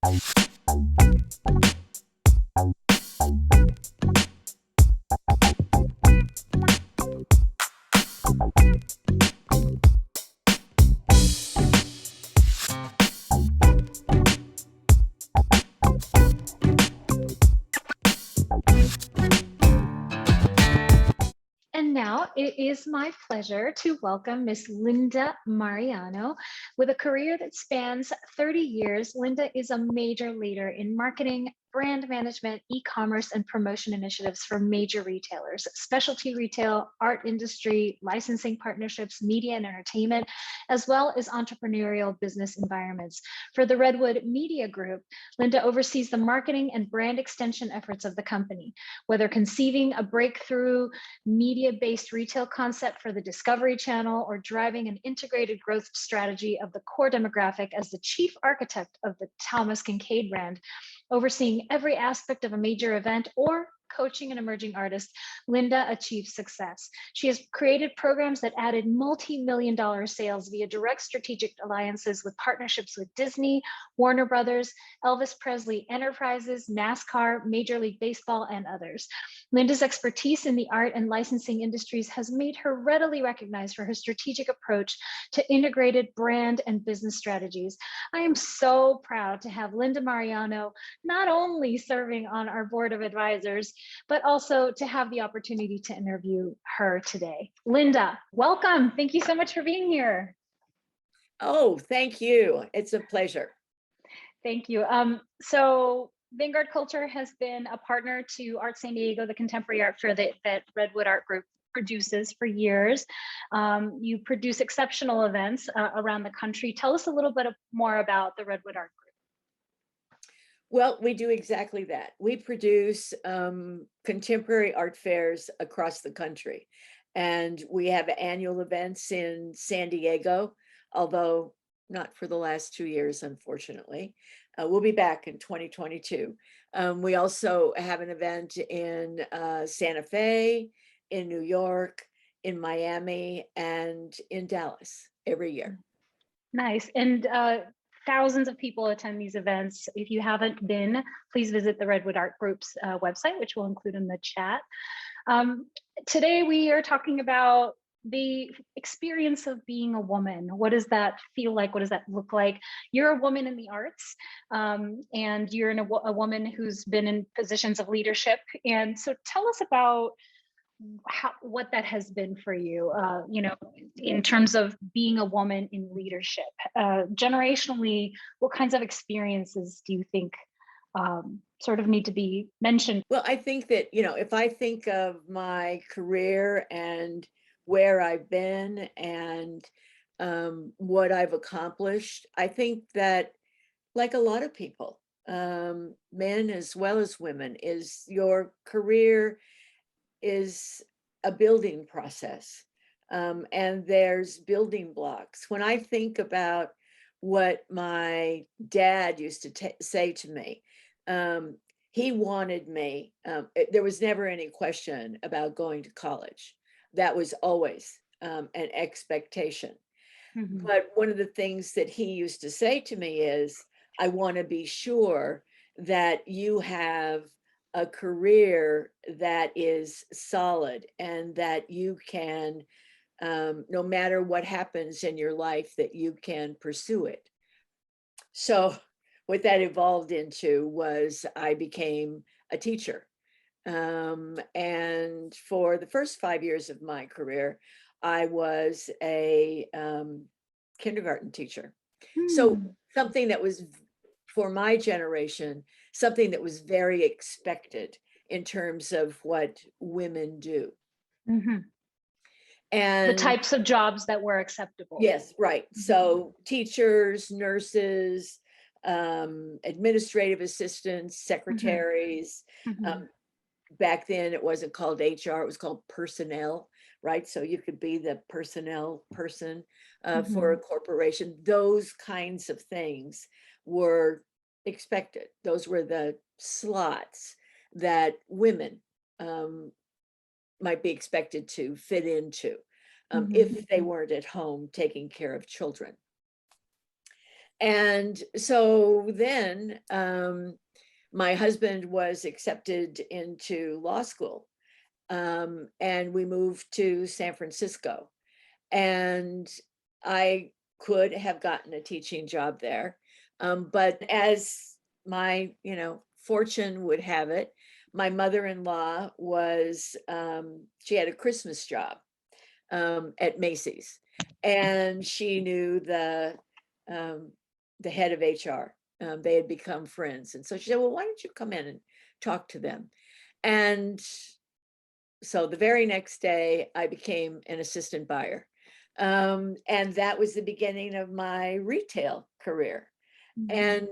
And now it is my pleasure to welcome Miss Linda Mariano. With a career that spans 30 years, Linda is a major leader in marketing, brand management, e-commerce, and promotion initiatives for major retailers, specialty retail, art industry, licensing partnerships, media and entertainment, as well as entrepreneurial business environments. For the Redwood Media Group, Linda oversees the marketing and brand extension efforts of the company, whether conceiving a breakthrough media-based retail concept for the Discovery Channel or driving an integrated growth strategy of the core demographic as the chief architect of the Thomas Kincaid brand, overseeing every aspect of a major event, or coaching an emerging artist, Linda achieves success. She has created programs that added multi-million-dollar sales via direct strategic alliances with partnerships with Disney, Warner Brothers, Elvis Presley Enterprises, NASCAR, Major League Baseball, and others. Linda's expertise in the art and licensing industries has made her readily recognized for her strategic approach to integrated brand and business strategies. I am so proud to have Linda Mariano not only serving on our board of advisors, but also to have the opportunity to interview her today. Linda, welcome. Thank you so much for being here. Oh, thank you. It's a pleasure. Thank you. So Vanguard Culture has been a partner to Art San Diego, the contemporary art fair that Redwood Art Group produces for years. You produce exceptional events around the country. Tell us a little bit more about the Redwood Art Group. Well, we do exactly that. We produce contemporary art fairs across the country. And we have annual events in San Diego, although not for the last 2 years, unfortunately. We'll be back in 2022. We also have an event in Santa Fe, in New York, in Miami, and in Dallas every year. Nice. And thousands of people attend these events. If you haven't been, please visit the Redwood Art Group's website, which we'll include in the chat. Today, we are talking about the experience of being a woman. What does that feel like? What does that look like? You're a woman in the arts, and you're a woman who's been in positions of leadership. And so tell us about what that has been for you, in terms of being a woman in leadership. Generationally, what kinds of experiences do you think sort of need to be mentioned? Well, I think that, if I think of my career and where I've been and what I've accomplished, I think that, like a lot of people, men as well as women, is your career is a building process, and there's building blocks. When I think about what my dad used to say to me, he wanted me, there was never any question about going to college. That was always an expectation. Mm-hmm. But one of the things that he used to say to me is, I want to be sure that you have a career that is solid and that you can, no matter what happens in your life, that you can pursue it. So what that evolved into was I became a teacher. And for the first 5 years of my career, I was a kindergarten teacher. So something that was, for my generation, something that was very expected in terms of what women do. Mm-hmm. And the types of jobs that were acceptable. Yes, right. So teachers, nurses, administrative assistants, secretaries. Mm-hmm. Back then it wasn't called HR, it was called personnel, right? So you could be the personnel person for a corporation. Those kinds of things were expected. Those were the slots that women might be expected to fit into if they weren't at home taking care of children. And so then my husband was accepted into law school, and we moved to San Francisco. And I could have gotten a teaching job there. But as my, fortune would have it, my mother-in-law was, she had a Christmas job at Macy's, and she knew the head of HR. They had become friends. And so she said, well, why don't you come in and talk to them? And so the very next day, I became an assistant buyer. And that was the beginning of my retail career. And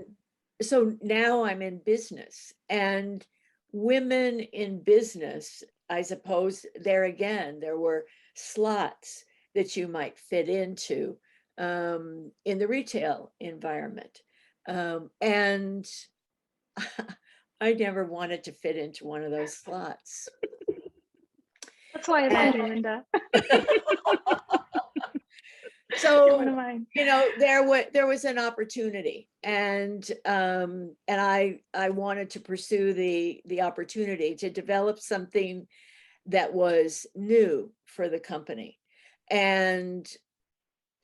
so now I'm in business, and women in business, I suppose there again, there were slots that you might fit into in the retail environment. And I never wanted to fit into one of those slots. That's why I love you, Linda. So, One of mine. there was an opportunity, and I wanted to pursue the opportunity to develop something that was new for the company, and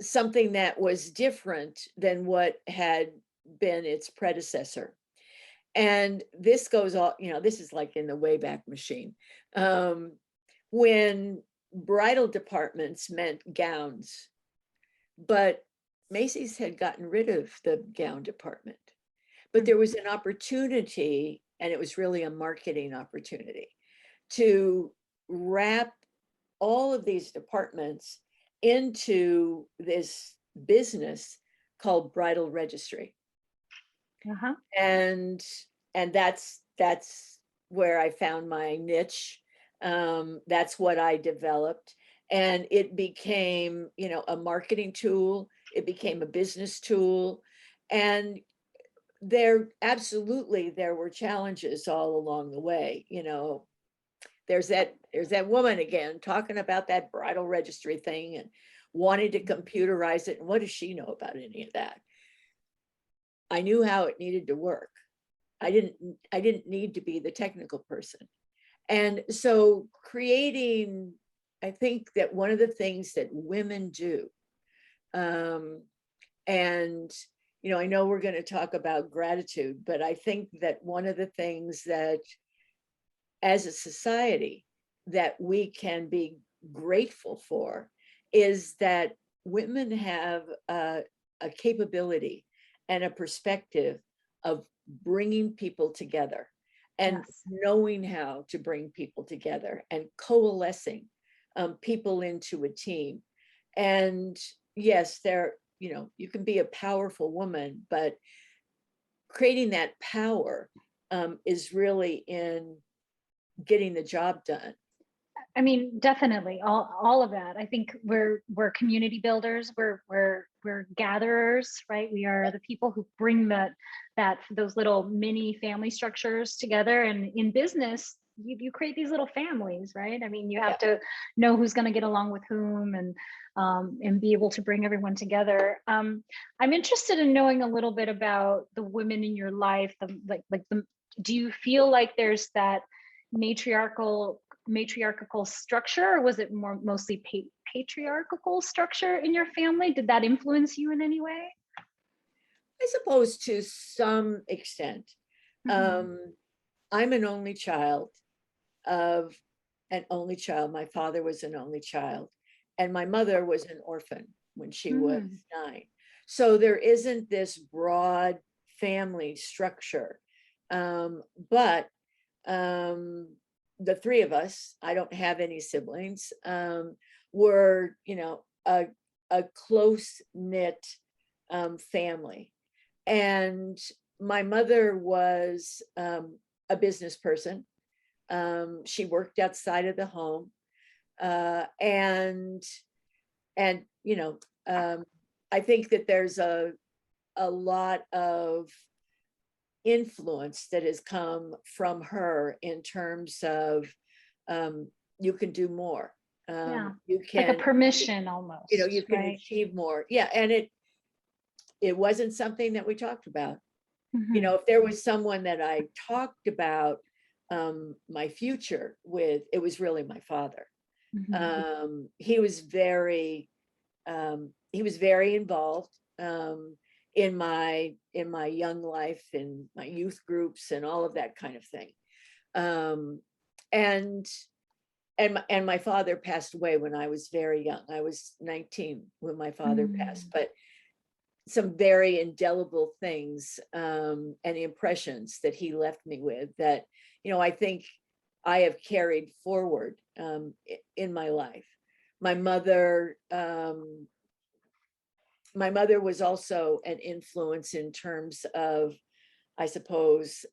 something that was different than what had been its predecessor. And this goes all, this is like in the Wayback Machine. When bridal departments meant gowns, but Macy's had gotten rid of the gown department. But there was an opportunity, and it was really a marketing opportunity, to wrap all of these departments into this business called Bridal Registry. And that's where I found my niche. That's what I developed. And it became, a marketing tool. It became a business tool. And there were challenges all along the way. There's that woman again talking about that bridal registry thing and wanting to computerize it. And what does she know about any of that? I knew how it needed to work. I didn't need to be the technical person. And so creating, I think that one of the things that women do, and I know we're going to talk about gratitude, but I think that one of the things that as a society that we can be grateful for is that women have a capability and a perspective of bringing people together and knowing how to bring people together and coalescing people into a team. And yes, you can be a powerful woman, but creating that power is really in getting the job done. I mean, definitely all of that. I think we're community builders. We're gatherers, right? We are the people who bring those little mini family structures together. And in business, you create these little families, right? I mean, you have to know who's going to get along with whom, and be able to bring everyone together. I'm interested in knowing a little bit about the women in your life. Do you feel like there's that matriarchal structure, or was it mostly patriarchal structure in your family? Did that influence you in any way? I suppose to some extent. I'm an only child of an only child. My father was an only child, and my mother was an orphan when she was 9. So there isn't this broad family structure. But the 3 of us, I don't have any siblings, were, a close knit family. And my mother was a business person. She worked outside of the home, and I think that there's a lot of influence that has come from her in terms of you can do more. You can, like a permission almost. you can achieve more. Yeah, and it wasn't something that we talked about. You Mhm. know, if there was someone that I talked about my future with, it was really my father. Mhm. He was very involved in my young life, in my youth groups and all of that kind of thing. Um, and and my father passed away when I was very young. I was 19 when my father passed, Mm. but some very indelible things and impressions that he left me with that, you know, I think I have carried forward in my life. My mother, my mother was also an influence in terms of, I suppose,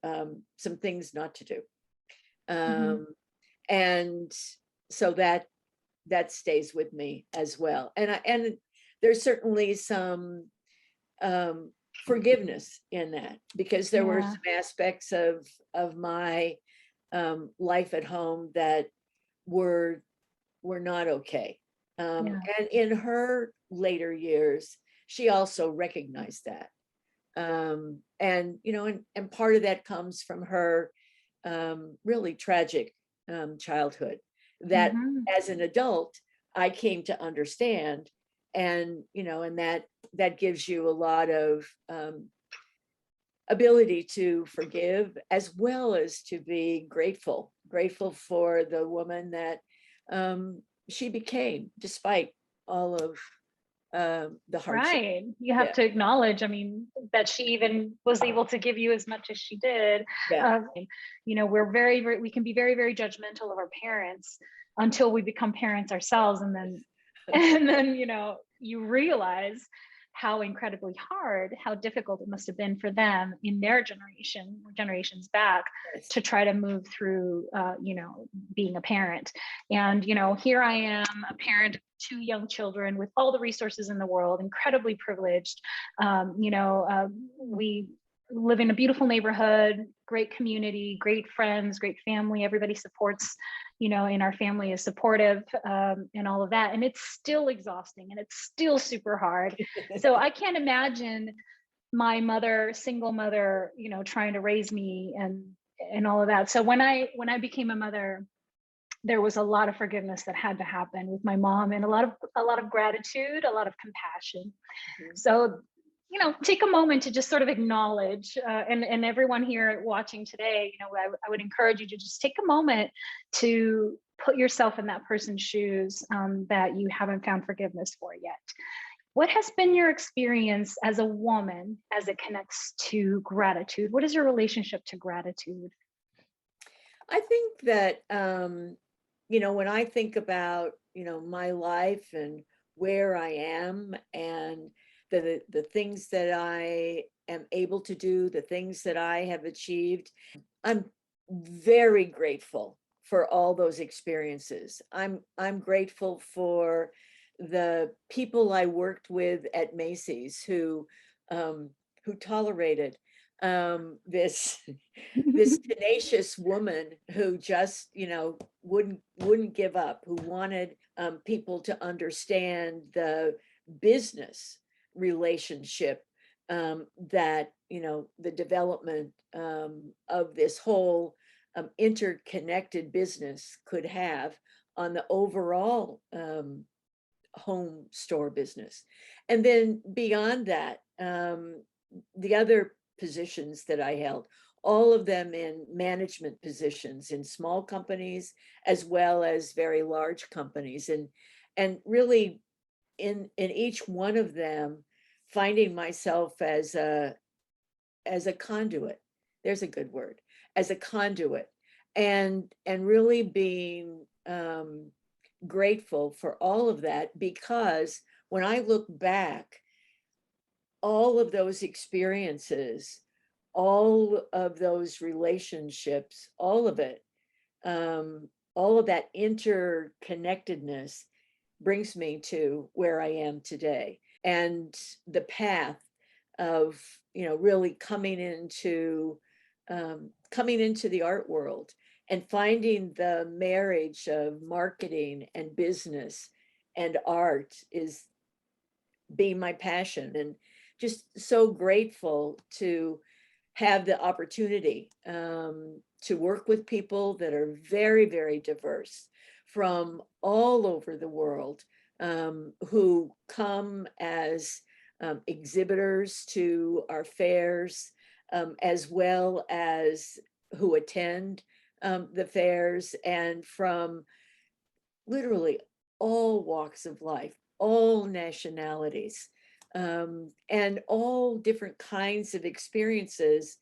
some things not to do. Mhm. And so that stays with me as well. And there's certainly some um, forgiveness in that, because there were Yeah. some aspects of my life at home that were were not okay. Yeah. And in her later years, she also recognized that. And you know, and part of that comes from her really tragic childhood that Mhm. as an adult I came to understand. And you know, and that gives you a lot of ability to forgive, as well as to be grateful for the woman that um, she became, despite all of the hardship. Right. You have Yeah, to acknowledge, I mean, that she even was able to give you as much as she did. yeah. You know, we're we can be very, very judgmental of our parents until we become parents ourselves. And then, and then, you know, you realize how incredibly hard, how difficult it must have been for them in their generation, generations back, Yes. to try to move through, you know, being a parent. And, you know, here I am, a parent of two young children with all the resources in the world, incredibly privileged. You know, we live in a beautiful neighborhood, great community, great friends, great family. Everybody supports, you know, in our family is supportive, and all of that. And it's still exhausting and it's still super hard. So I can't imagine my mother, single mother, you know, trying to raise me and all of that. So when I became a mother, there was a lot of forgiveness that had to happen with my mom, and a lot of gratitude, a lot of compassion. Mhm. So, you know, take a moment to just sort of acknowledge, and everyone here watching today, you know, I would encourage you to just take a moment to put yourself in that person's shoes, that you haven't found forgiveness for yet. What has been your experience as a woman as it connects to gratitude? What is your relationship to gratitude? I think that you know, when I think about, you know, my life and where I am and the things that I am able to do, the things that I have achieved, I'm very grateful for all those experiences. I'm grateful for the people I worked with at Macy's um, who tolerated this this tenacious woman who just, you know, wouldn't give up, who wanted people to understand the business relationship, that, you know, the development of this whole interconnected business could have on the overall home store business. And then beyond that, the other positions that I held, all of them in management positions in small companies as well as very large companies. And really in each one of them, finding myself as a conduit. There's a good word, as a conduit, and really being grateful for all of that, because when I look back, all of those experiences, all of those relationships, all of that interconnectedness brings me to where I am today. And the path of, you know, really coming into the art world and finding the marriage of marketing and business and art is being my passion, and just so grateful to have the opportunity to work with people that are very, very diverse from all over the world, who come as exhibitors to our fairs, as well as who attend the fairs, and from literally all walks of life, all nationalities, and all different kinds of experiences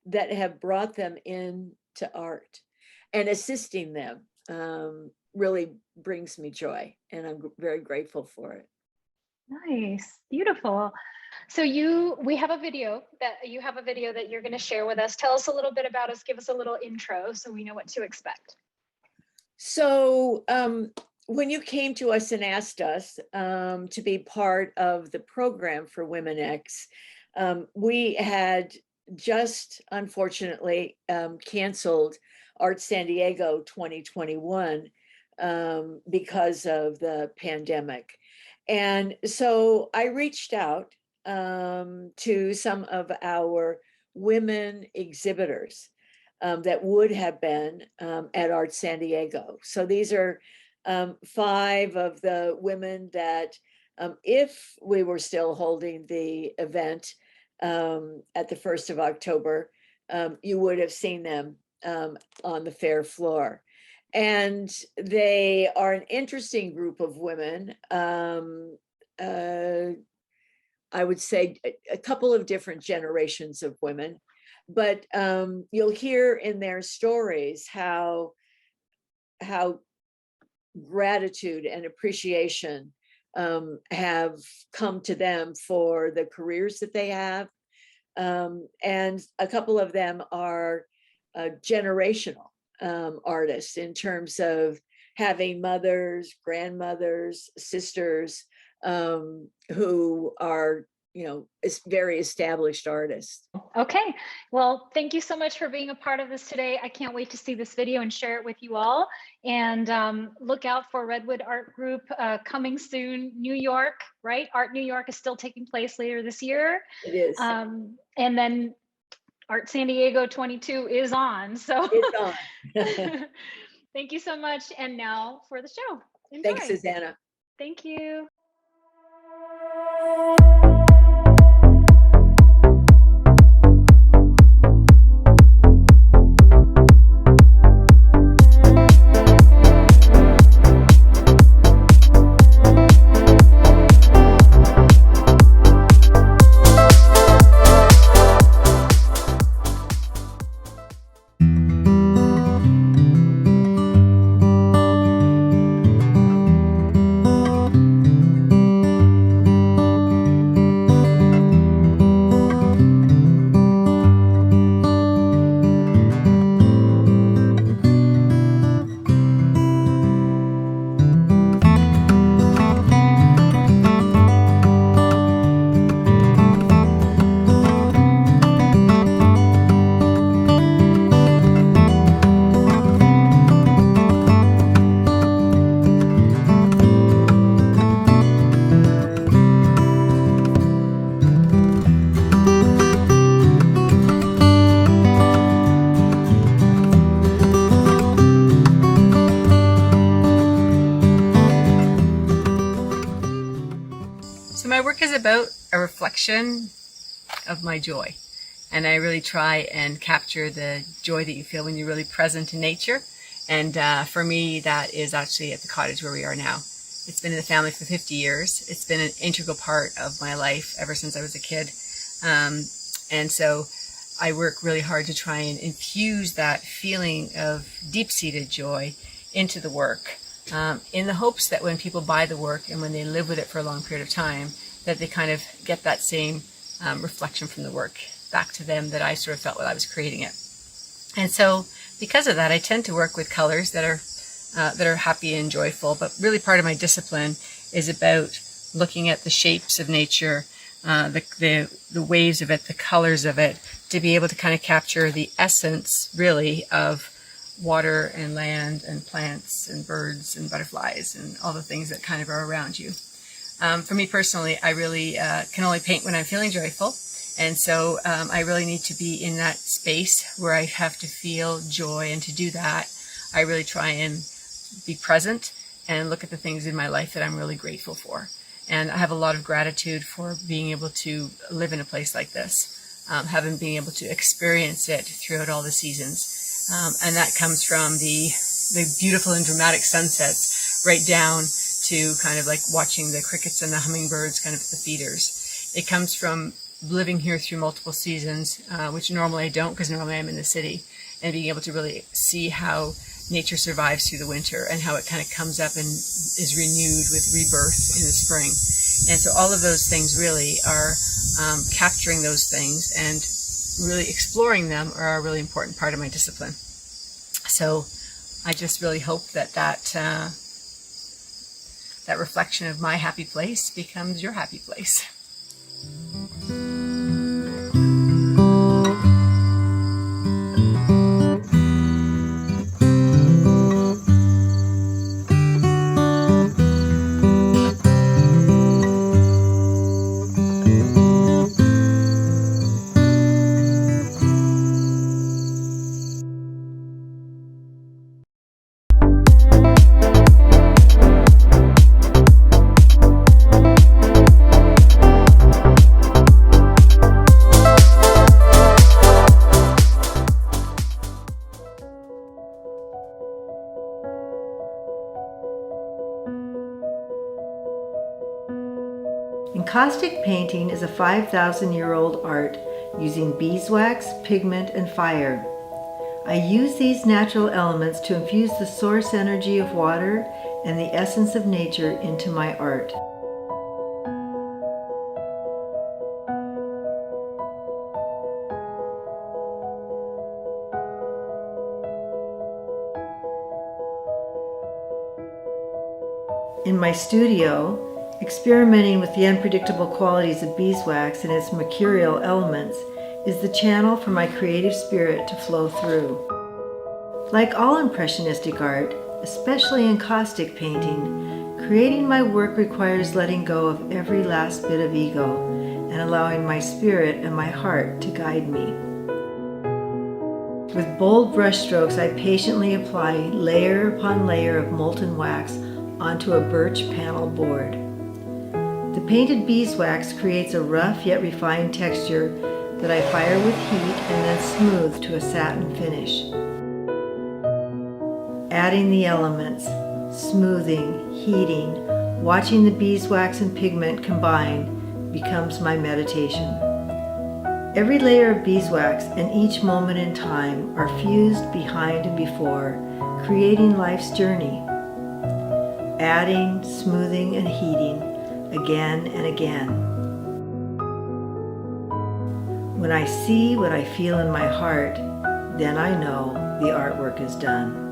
that have brought them into art. And assisting them really brings me joy, and I'm very grateful for it. Nice, beautiful. So we have a video that you're going to share with us. Tell us a little bit about us. Give us a little intro so we know what to expect. So when you came to us and asked us to be part of the program for Women X, we had just unfortunately canceled Art San Diego 2021 because of the pandemic. And so I reached out to some of our women exhibitors that would have been at Art San Diego. So these are 5 of the women that, if we were still holding the event at the 1st of October, you would have seen them on the fair floor. And they are an interesting group of women. I would say a couple of different generations of women, but you'll hear in their stories how gratitude and appreciation have come to them for the careers that they have. And a couple of them are generational artists in terms of having mothers, grandmothers, sisters who are, very established artists. Okay, well, thank you so much for being a part of this today. I can't wait to see this video and share it with you all. And look out for Redwood Art Group coming soon. New York, right? Art New York is still taking place later this year. It is. And then Art San Diego 22 is on. So it's on. Thank you so much. And now for the show. Enjoy. Thanks, Susanna. Thank you. My work is about a reflection of my joy, and I really try and capture the joy that you feel when you're really present in nature. And for me, that is actually at the cottage where we are now. It's been in the family for 50 years. It's been an integral part of my life ever since I was a kid. And so I work really hard to try and infuse that feeling of deep-seated joy into the work, in the hopes that when people buy the work and when they live with it for a long period of time, that they kind of get that same reflection from the work back to them that I sort of felt while I was creating it. And so because of that, I tend to work with colors that are happy and joyful, but really part of my discipline is about looking at the shapes of nature, the waves of it, the colors of it, to be able to kind of capture the essence really of water and land and plants and birds and butterflies and all the things that kind of are around you. For me personally, I really can only paint when I'm feeling joyful. And so I really need to be in that space where I have to feel joy. And to do that, I really try and be present and look at the things in my life that I'm really grateful for. And I have a lot of gratitude for being able to live in a place like this, having been able to experience it throughout all the seasons. And that comes from the beautiful and dramatic sunsets right down to kind of like watching the crickets and the hummingbirds, kind of the feeders. It comes from living here through multiple seasons, which normally I don't, because normally I'm in the city, and being able to really see how nature survives through the winter and how it kind of comes up and is renewed with rebirth in the spring. And so all of those things really are capturing those things and really exploring them are a really important part of my discipline. So I just really hope that that reflection of my happy place becomes your happy place. Encaustic painting is a 5,000-year-old art using beeswax, pigment, and fire. I use these natural elements to infuse the source energy of water and the essence of nature into my art. In my studio, experimenting with the unpredictable qualities of beeswax and its mercurial elements is the channel for my creative spirit to flow through. Like all impressionistic art, especially encaustic painting, creating my work requires letting go of every last bit of ego and allowing my spirit and my heart to guide me. With bold brushstrokes, I patiently apply layer upon layer of molten wax onto a birch panel board. The painted beeswax creates a rough yet refined texture that I fire with heat and then smooth to a satin finish. Adding the elements, smoothing, heating, watching the beeswax and pigment combine becomes my meditation. Every layer of beeswax and each moment in time are fused behind and before, creating life's journey. Adding, smoothing, and heating again and again. When I see what I feel in my heart, then I know the artwork is done.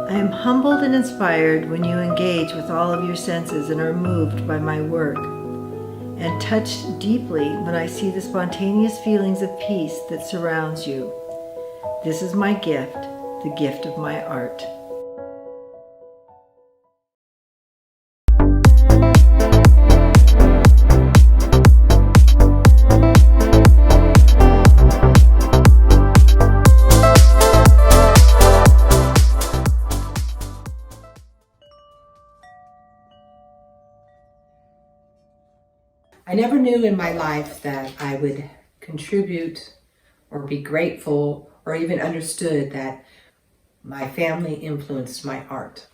I am humbled and inspired when you engage with all of your senses and are moved by my work, and touched deeply when I see the spontaneous feelings of peace that surrounds you. This is my gift, the gift of my art. I never knew in my life that I would contribute or be grateful or even understood that my family influenced my art.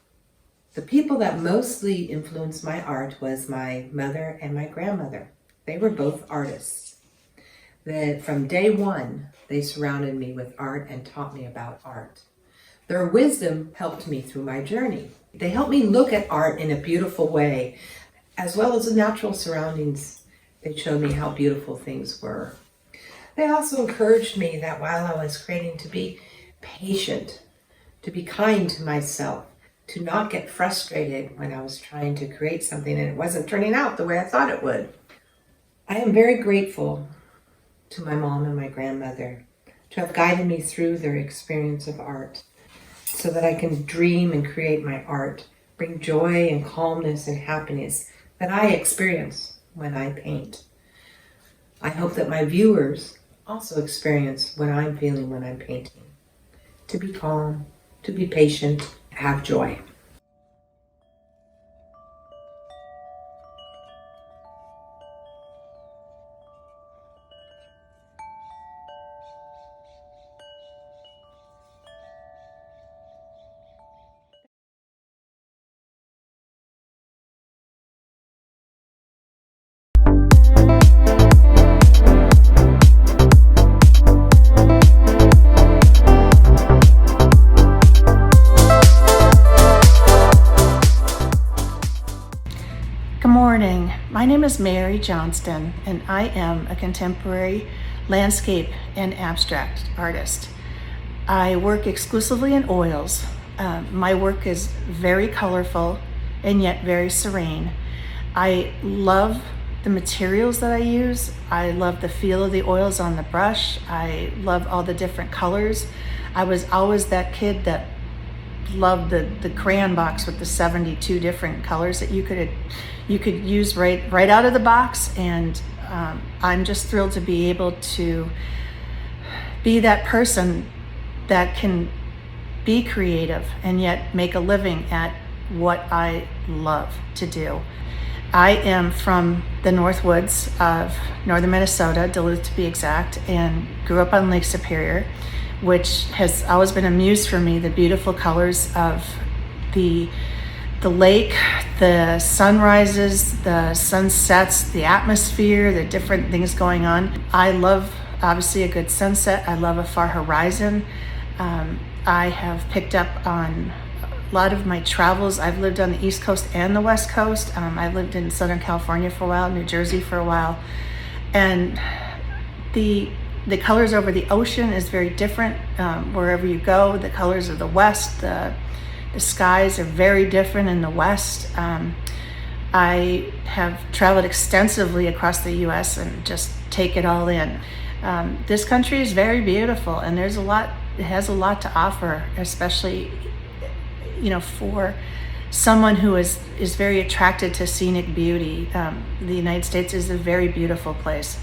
The people that mostly influenced my art was my mother and my grandmother. They were both artists. From day one, they surrounded me with art and taught me about art. Their wisdom helped me through my journey. They helped me look at art in a beautiful way, as well as the natural surroundings. They showed me how beautiful things were. They also encouraged me that while I was creating, to be patient, to be kind to myself, to not get frustrated when I was trying to create something and it wasn't turning out the way I thought it would. I am very grateful to my mom and my grandmother to have guided me through their experience of art. so that I can dream and create my art, bring joy and calmness and happiness that I experience when I paint. I hope that my viewers also experience what I'm feeling when I'm painting. To be calm, to be patient, have joy. Good morning. My name is Mary Johnston, and I am a contemporary landscape and abstract artist. I work exclusively in oils. My work is very colorful and yet very serene. I love the materials that I use. I love the feel of the oils on the brush. I love all the different colors. I was always that kid that loved the crayon box with the 72 different colors that you could use right out of the box, and I'm just thrilled to be able to be that person that can be creative and yet make a living at what I love to do. I am from the North Woods of northern Minnesota, Duluth to be exact, and grew up on Lake Superior, which has always been a muse for me, the beautiful colors of the lake, the sunrises, the sunsets, the atmosphere, the different things going on. I love, obviously, a good sunset. I love a far horizon. I have picked up on a lot of my travels. I've lived on the East Coast and the West Coast. I lived in Southern California for a while, New Jersey for a while. And the colors over the ocean is very different wherever you go. The colors of the West, the skies are very different in the West. I have traveled extensively across the US and just take it all in. This country is very beautiful, and it has a lot to offer, especially, for someone who is very attracted to scenic beauty. The United States is a very beautiful place.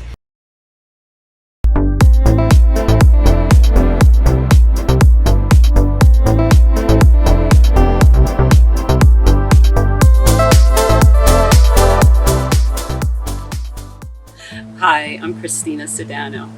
Hi, I'm Christina Sedano.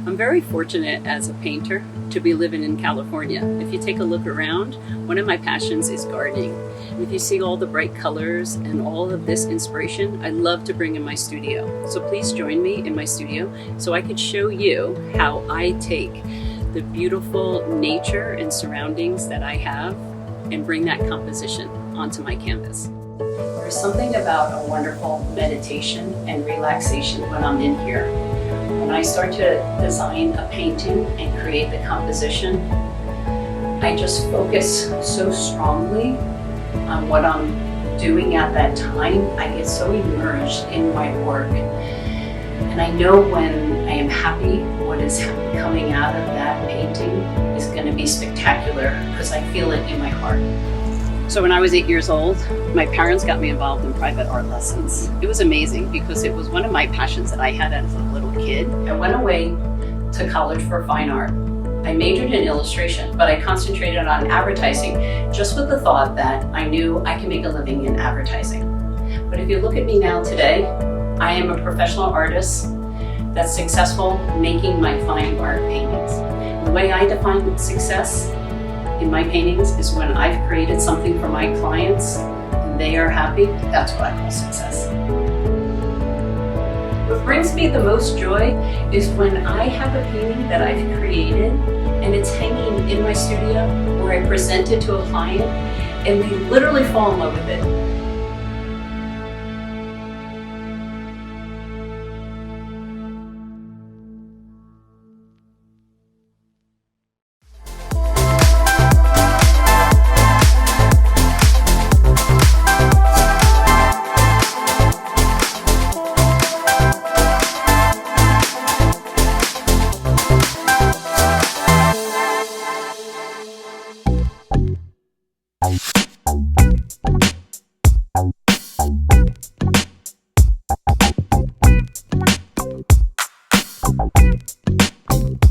I'm very fortunate as a painter to be living in California. If you take a look around, one of my passions is gardening. And if you see all the bright colors and all of this inspiration, I love to bring in my studio. So please join me in my studio so I could show you how I take the beautiful nature and surroundings that I have and bring that composition onto my canvas. There's something about a wonderful meditation and relaxation when I'm in here. When I start to design a painting and create the composition, I just focus so strongly on what I'm doing at that time. I get so immersed in my work. And I know when I am happy, what is coming out of that painting is going to be spectacular because I feel it in my heart. So when I was 8 years old, my parents got me involved in private art lessons. It was amazing because it was one of my passions that I had as a little kid. I went away to college for fine art. I majored in illustration, but I concentrated on advertising just with the thought that I knew I can make a living in advertising. But if you look at me now today, I am a professional artist that's successful making my fine art paintings. The way I define success in my paintings is when I've created something for my clients and they are happy. That's what I call success. What brings me the most joy is when I have a painting that I've created and it's hanging in my studio, or I present it to a client and they literally fall in love with it. you.